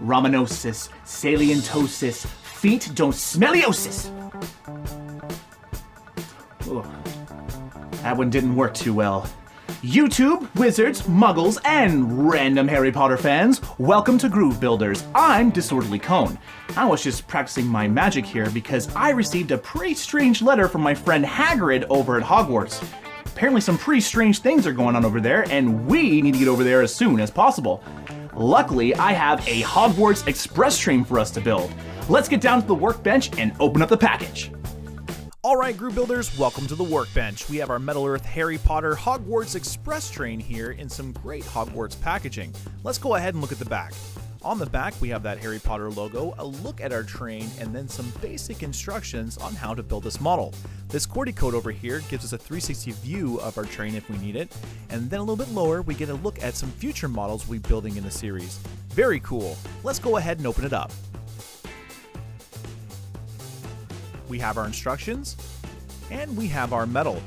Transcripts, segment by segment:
Romanosis, salientosis, feet don't smelliosis. Ugh. That one didn't work too well. YouTube, wizards, muggles, and random Harry Potter fans, welcome to Groove Builders. I'm Disorderlycone. I was just practicing my magic here because I received a pretty strange letter from my friend Hagrid over at Hogwarts. Apparently some pretty strange things are going on over there, and we need to get over there as soon as possible. Luckily, I have a Hogwarts Express Train for us to build. Let's get down to the workbench and open up the package. Alright, Groove Builders, welcome to the workbench. We have our Metal Earth Harry Potter Hogwarts Express Train here in some great Hogwarts packaging. Let's go ahead and look at the back. On the back, we have that Harry Potter logo, a look at our train, and then some basic instructions on how to build this model. This QWERTY code over here gives us a 360 view of our train if we need it, and then a little bit lower, we get a look at some future models we'll be building in the series. Very cool. Let's go ahead and open it up. We have our instructions, and we have our metal.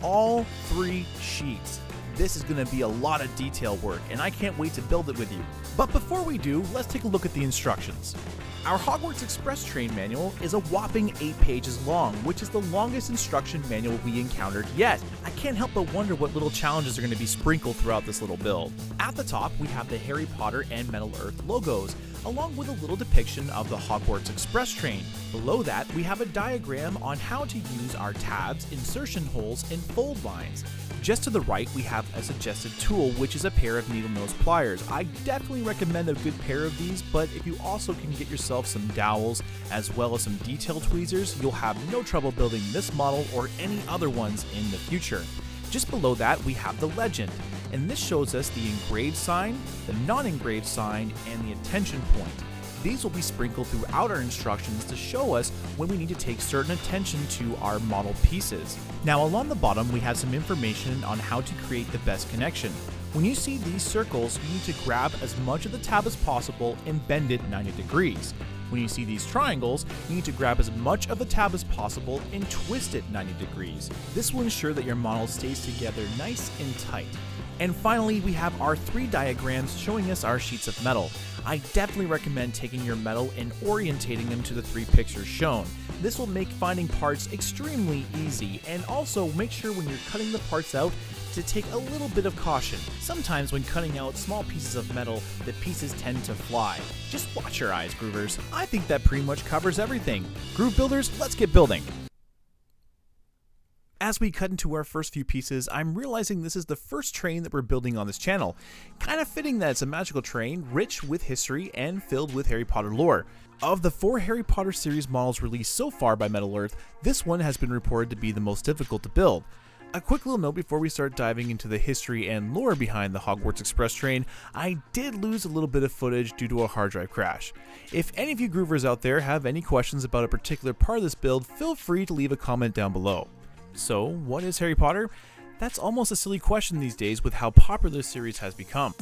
All 3 sheets. This is going to be a lot of detail work, and I can't wait to build it with you. But before we do, let's take a look at the instructions. Our Hogwarts Express Train manual is a whopping 8 pages long, which is the longest instruction manual we encountered yet. I can't help but wonder what little challenges are going to be sprinkled throughout this little build. At the top, we have the Harry Potter and Metal Earth logos, along with a little depiction of the Hogwarts Express Train. Below that, we have a diagram on how to use our tabs, insertion holes, and fold lines. Just to the right, we have a suggested tool, which is a pair of needle nose pliers. I definitely recommend a good pair of these, but if you also can get yourself some dowels as well as some detail tweezers, you'll have no trouble building this model or any other ones in the future. Just below that, we have the legend, and this shows us the engraved sign, the non-engraved sign, and the attention point. These will be sprinkled throughout our instructions to show us when we need to take certain attention to our model pieces. Now along the bottom we have some information on how to create the best connection. When you see these circles, you need to grab as much of the tab as possible and bend it 90 degrees. When you see these triangles, you need to grab as much of the tab as possible and twist it 90 degrees. This will ensure that your model stays together nice and tight. And finally, we have our 3 diagrams showing us our sheets of metal. I definitely recommend taking your metal and orientating them to the 3 pictures shown. This will make finding parts extremely easy, and also make sure when you're cutting the parts out to take a little bit of caution. Sometimes when cutting out small pieces of metal, the pieces tend to fly. Just watch your eyes, Groovers. I think that pretty much covers everything. Groove Builders, let's get building. As we cut into our first few pieces, I'm realizing this is the first train that we're building on this channel. Kind of fitting that it's a magical train, rich with history and filled with Harry Potter lore. Of the 4 Harry Potter series models released so far by Metal Earth, this one has been reported to be the most difficult to build. A quick little note before we start diving into the history and lore behind the Hogwarts Express Train, I did lose a little bit of footage due to a hard drive crash. If any of you Groovers out there have any questions about a particular part of this build, feel free to leave a comment down below. So, what is Harry Potter? That's almost a silly question these days with how popular this series has become.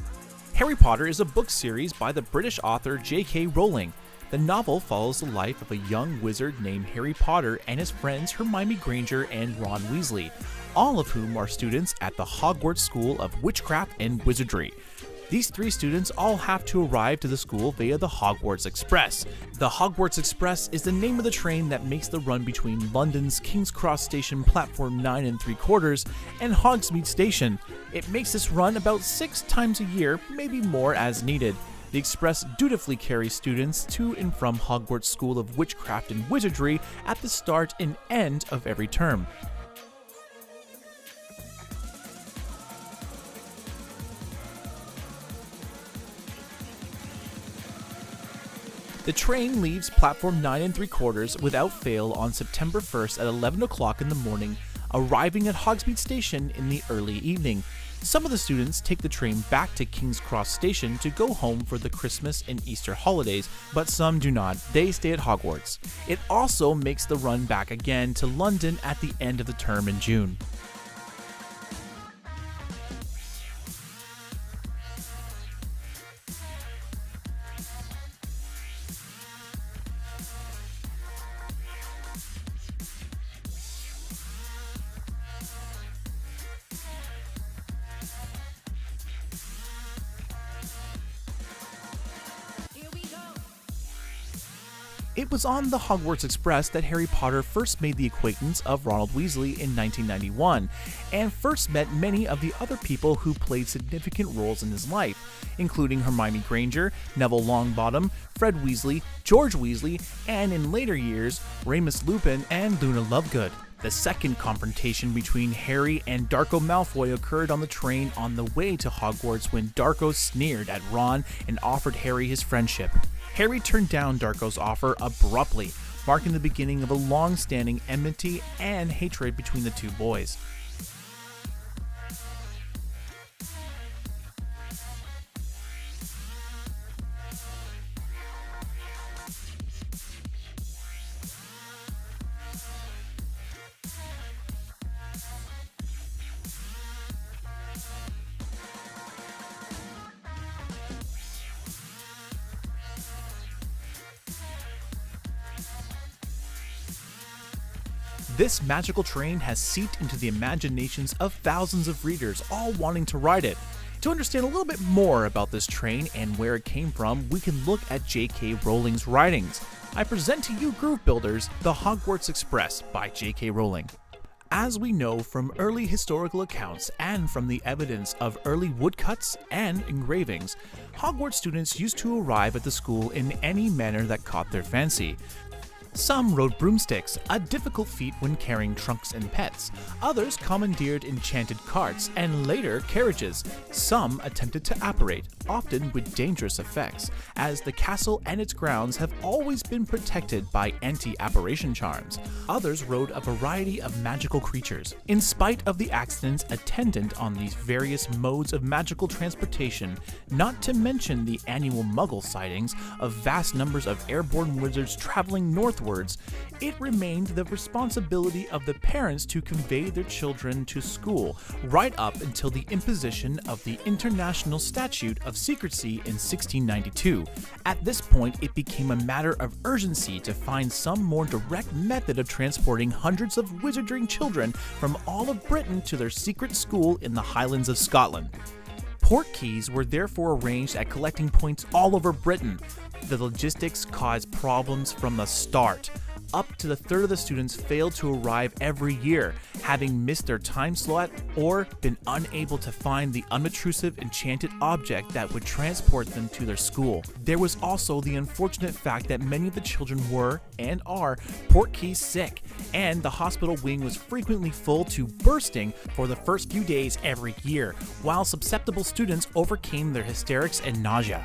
Harry Potter is a book series by the British author J.K. Rowling. The novel follows the life of a young wizard named Harry Potter and his friends Hermione Granger and Ron Weasley, all of whom are students at the Hogwarts School of Witchcraft and Wizardry. These 3 students all have to arrive to the school via the Hogwarts Express. The Hogwarts Express is the name of the train that makes the run between London's King's Cross Station platform 9 3/4 and Hogsmeade Station. It makes this run about 6 times a year, maybe more as needed. The Express dutifully carries students to and from Hogwarts School of Witchcraft and Wizardry at the start and end of every term. The train leaves platform 9 3/4 without fail on September 1st at 11 o'clock in the morning, arriving at Hogsmeade Station in the early evening. Some of the students take the train back to King's Cross Station to go home for the Christmas and Easter holidays, but some do not. They stay at Hogwarts. It also makes the run back again to London at the end of the term in June. Here we go. It was on the Hogwarts Express that Harry Potter first made the acquaintance of Ronald Weasley in 1991, and first met many of the other people who played significant roles in his life, including Hermione Granger, Neville Longbottom, Fred Weasley, George Weasley, and in later years, Remus Lupin and Luna Lovegood. The second confrontation between Harry and Draco Malfoy occurred on the train on the way to Hogwarts when Draco sneered at Ron and offered Harry his friendship. Harry turned down Draco's offer abruptly, marking the beginning of a long-standing enmity and hatred between the two boys. This magical train has seeped into the imaginations of thousands of readers, all wanting to ride it. To understand a little bit more about this train and where it came from, we can look at J.K. Rowling's writings. I present to you, Groove Builders, The Hogwarts Express by J.K. Rowling. As we know from early historical accounts and from the evidence of early woodcuts and engravings, Hogwarts students used to arrive at the school in any manner that caught their fancy. Some rode broomsticks, a difficult feat when carrying trunks and pets. Others commandeered enchanted carts and later carriages. Some attempted to apparate, often with dangerous effects, as the castle and its grounds have always been protected by anti-apparition charms. Others rode a variety of magical creatures. In spite of the accidents attendant on these various modes of magical transportation, not to mention the annual Muggle sightings of vast numbers of airborne wizards traveling northwards, it remained the responsibility of the parents to convey their children to school, right up until the imposition of the International Statute of Secrecy in 1692. At this point, it became a matter of urgency to find some more direct method of transporting hundreds of wizarding children from all of Britain to their secret school in the Highlands of Scotland. Port keys were therefore arranged at collecting points all over Britain. The logistics caused problems from the start. Up to a third of the students failed to arrive every year, having missed their time slot or been unable to find the unobtrusive enchanted object that would transport them to their school. There was also the unfortunate fact that many of the children were, and are, portkey sick, and the hospital wing was frequently full to bursting for the first few days every year, while susceptible students overcame their hysterics and nausea.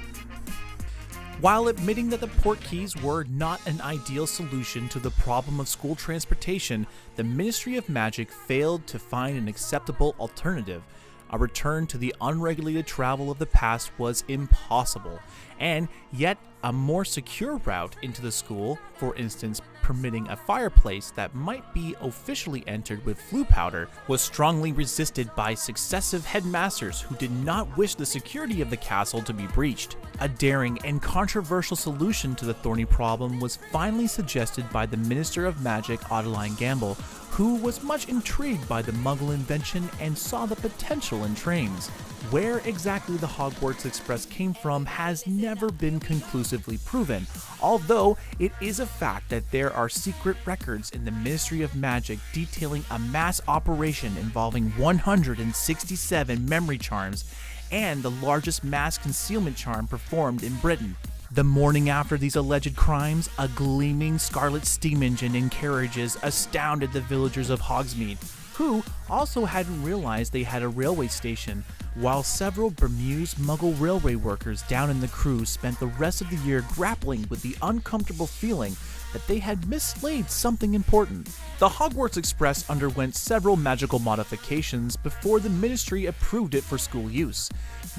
While admitting that the portkeys were not an ideal solution to the problem of school transportation, the Ministry of Magic failed to find an acceptable alternative. A return to the unregulated travel of the past was impossible, and yet a more secure route into the school, for instance permitting a fireplace that might be officially entered with flue powder, was strongly resisted by successive headmasters who did not wish the security of the castle to be breached. A daring and controversial solution to the thorny problem was finally suggested by the Minister of Magic, Adeline Gamble, who was much intrigued by the Muggle invention and saw the potential in trains. Where exactly the Hogwarts Express came from has never been conclusively proven, although it is a fact that there are secret records in the Ministry of Magic detailing a mass operation involving 167 memory charms and the largest mass concealment charm performed in Britain. The morning after these alleged crimes, a gleaming scarlet steam engine and carriages astounded the villagers of Hogsmeade, who also hadn't realized they had a railway station, while several bemused Muggle railway workers down in the crew spent the rest of the year grappling with the uncomfortable feeling that they had mislaid something important. The Hogwarts Express underwent several magical modifications before the Ministry approved it for school use.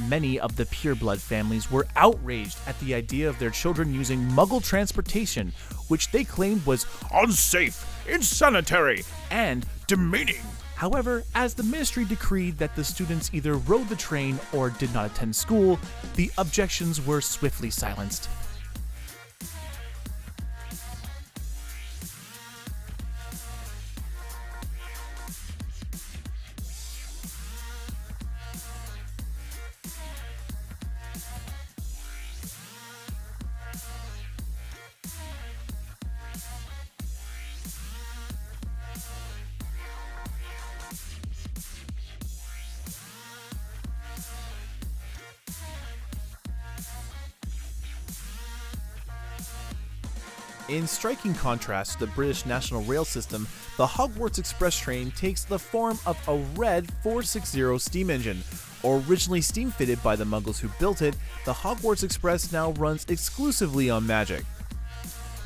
Many of the pureblood families were outraged at the idea of their children using Muggle transportation, which they claimed was unsafe, insanitary, and demeaning. However, as the ministry decreed that the students either rode the train or did not attend school, the objections were swiftly silenced. In striking contrast to the British National Rail system, the Hogwarts Express Train takes the form of a red 460 steam engine. Originally steam-fitted by the Muggles who built it, the Hogwarts Express now runs exclusively on magic.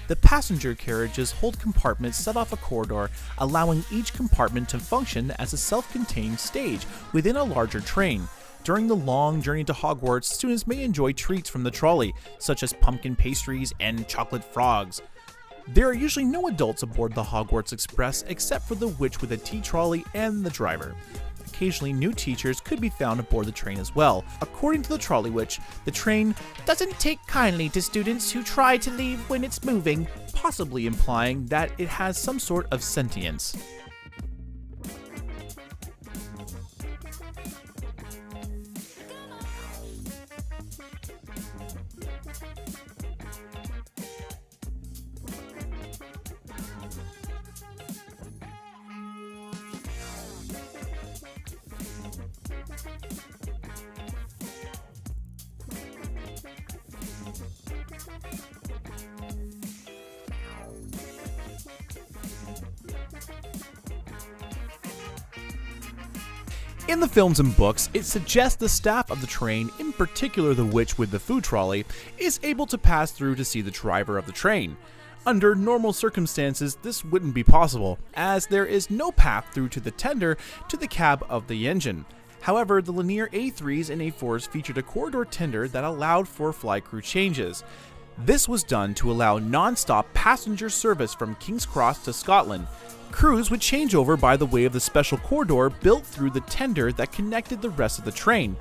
The passenger carriages hold compartments set off a corridor, allowing each compartment to function as a self-contained stage within a larger train. During the long journey to Hogwarts, students may enjoy treats from the trolley, such as pumpkin pastries and chocolate frogs. There are usually no adults aboard the Hogwarts Express except for the witch with a tea trolley and the driver. Occasionally, new teachers could be found aboard the train as well. According to the trolley witch, the train doesn't take kindly to students who try to leave when it's moving, possibly implying that it has some sort of sentience. In the films and books, it suggests the staff of the train, in particular the witch with the food trolley, is able to pass through to see the driver of the train. Under normal circumstances, this wouldn't be possible, as there is no path through to the tender to the cab of the engine. However, the linear A3s and A4s featured a corridor tender that allowed for fly-crew changes. This was done to allow non-stop passenger service from King's Cross to Scotland. Crews would change over by the way of the special corridor built through the tender that connected the rest of the train.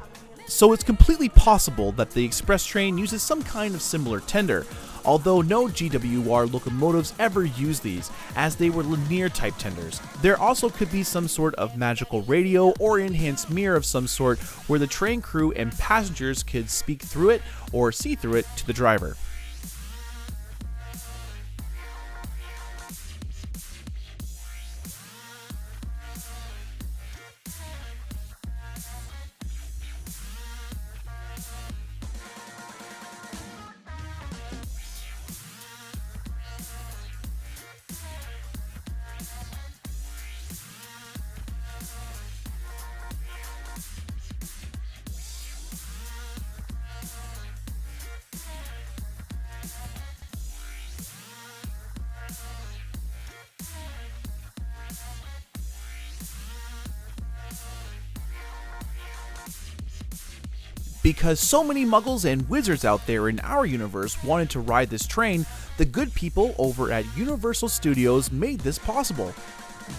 So it's completely possible that the express train uses some kind of similar tender, although no GWR locomotives ever used these, as they were linear type tenders. There also could be some sort of magical radio or enhanced mirror of some sort where the train crew and passengers could speak through it or see through it to the driver. Because so many muggles and wizards out there in our universe wanted to ride this train, the good people over at Universal Studios made this possible.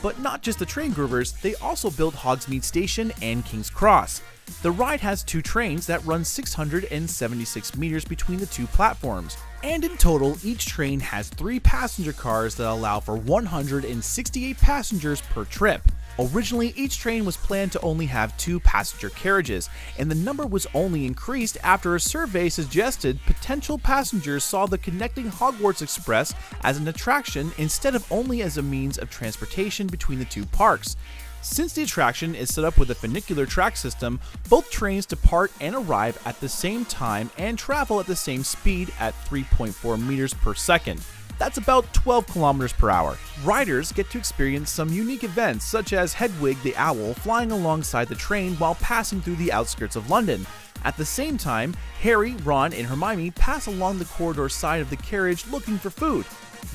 But not just the train groovers, they also built Hogsmeade Station and King's Cross. The ride has two trains that run 676 meters between the two platforms. And in total, each train has 3 passenger cars that allow for 168 passengers per trip. Originally, each train was planned to only have 2 passenger carriages, and the number was only increased after a survey suggested potential passengers saw the connecting Hogwarts Express as an attraction instead of only as a means of transportation between the 2 parks. Since the attraction is set up with a funicular track system, both trains depart and arrive at the same time and travel at the same speed at 3.4 meters per second. That's about 12 kilometers per hour. Riders get to experience some unique events, such as Hedwig the owl flying alongside the train while passing through the outskirts of London. At the same time, Harry, Ron, and Hermione pass along the corridor side of the carriage looking for food.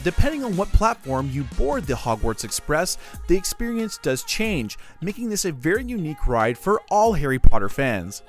Depending on what platform you board the Hogwarts Express, the experience does change, making this a very unique ride for all Harry Potter fans.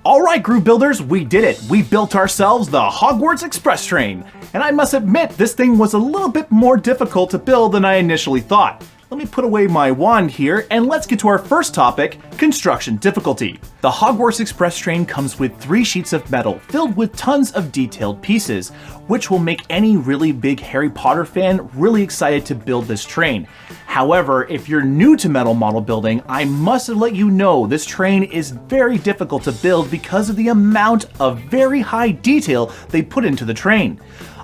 Alright, Groove Builders, we did it! We built ourselves the Hogwarts Express Train! And I must admit, this thing was a little bit more difficult to build than I initially thought. Let me put away my wand here, and let's get to our first topic, construction difficulty. The Hogwarts Express Train comes with 3 sheets of metal filled with tons of detailed pieces, which will make any really big Harry Potter fan really excited to build this train. However, if you're new to metal model building, I must let you know this train is very difficult to build because of the amount of very high detail they put into the train.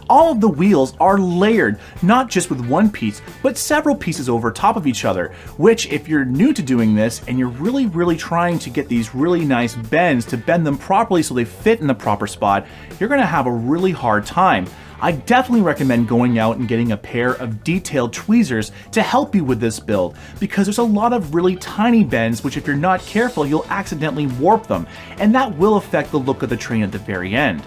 All of the wheels are layered, not just with one piece, but several pieces over top of each other, which if you're new to doing this and you're really trying to get these really nice bends to bend them properly so they fit in the proper spot, you're going to have a really hard time. I definitely recommend going out and getting a pair of detailed tweezers to help you with this build, because there's a lot of really tiny bends which if you're not careful you'll accidentally warp them, and that will affect the look of the train at the very end.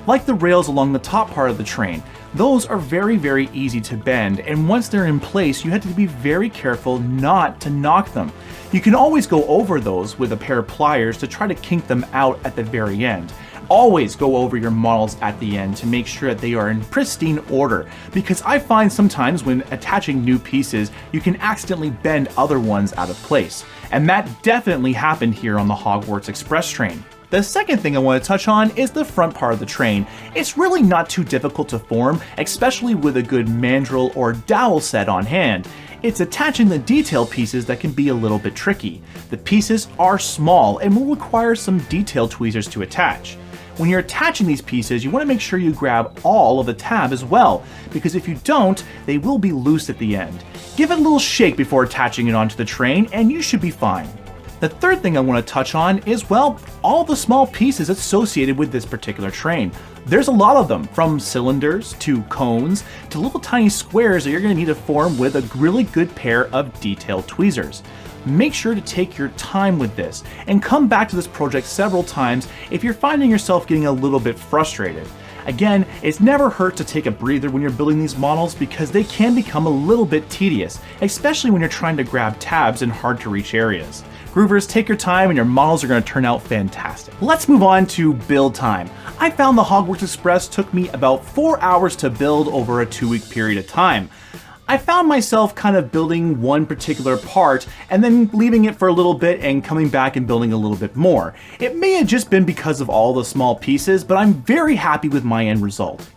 Like the rails along the top part of the train, those are very easy to bend, and once they're in place you have to be very careful not to knock them. You can always go over those with a pair of pliers to try to kink them out at the very end. Always go over your models at the end to make sure that they are in pristine order, because I find sometimes when attaching new pieces you can accidentally bend other ones out of place, and that definitely happened here on the Hogwarts Express Train. The second thing I want to touch on is the front part of the train. It's really not too difficult to form, especially with a good mandrel or dowel set on hand. It's attaching the detail pieces that can be a little bit tricky. The pieces are small and will require some detail tweezers to attach. When you're attaching these pieces, you want to make sure you grab all of the tab as well, because if you don't, they will be loose at the end. Give it a little shake before attaching it onto the train and you should be fine. The third thing I want to touch on is, well, all the small pieces associated with this particular train. There's a lot of them, from cylinders to cones to little tiny squares that you're going to need to form with a really good pair of detailed tweezers. Make sure to take your time with this and come back to this project several times if you're finding yourself getting a little bit frustrated. Again, it's never hurt to take a breather when you're building these models because they can become a little bit tedious, especially when you're trying to grab tabs in hard to reach areas. Groovers, take your time and your models are going to turn out fantastic. Let's move on to build time. I found the Hogwarts Express took me about 4 hours to build over a 2-week period of time. I found myself kind of building one particular part and then leaving it for a little bit and coming back and building a little bit more. It may have just been because of all the small pieces, but I'm very happy with my end result.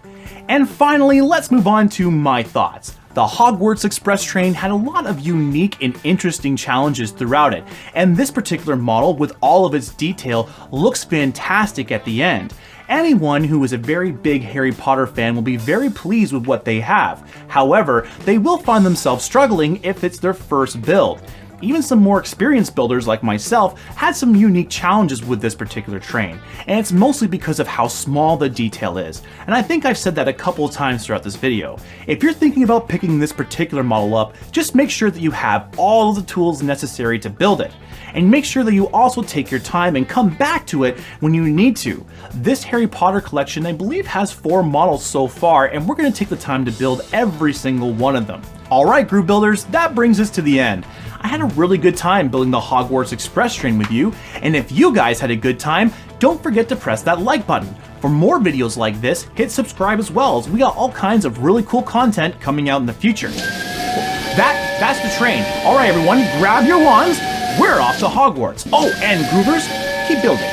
And finally, let's move on to my thoughts. The Hogwarts Express Train had a lot of unique and interesting challenges throughout it, and this particular model, with all of its detail, looks fantastic at the end. Anyone who is a very big Harry Potter fan will be very pleased with what they have. However, they will find themselves struggling if it's their first build. Even some more experienced builders like myself had some unique challenges with this particular train, and it's mostly because of how small the detail is, and I think I've said that a couple of times throughout this video. If you're thinking about picking this particular model up, just make sure that you have all of the tools necessary to build it. And make sure that you also take your time and come back to it when you need to. This Harry Potter collection, I believe, has 4 models so far, and we're going to take the time to build every single one of them. Alright, Groove Builders, that brings us to the end. I had a really good time building the Hogwarts Express Train with you, and if you guys had a good time, don't forget to press that like button. For more videos like this, hit subscribe as well, as we got all kinds of really cool content coming out in the future. That's the train. Alright everyone, grab your wands, we're off to Hogwarts. Oh, and Groovers, keep building.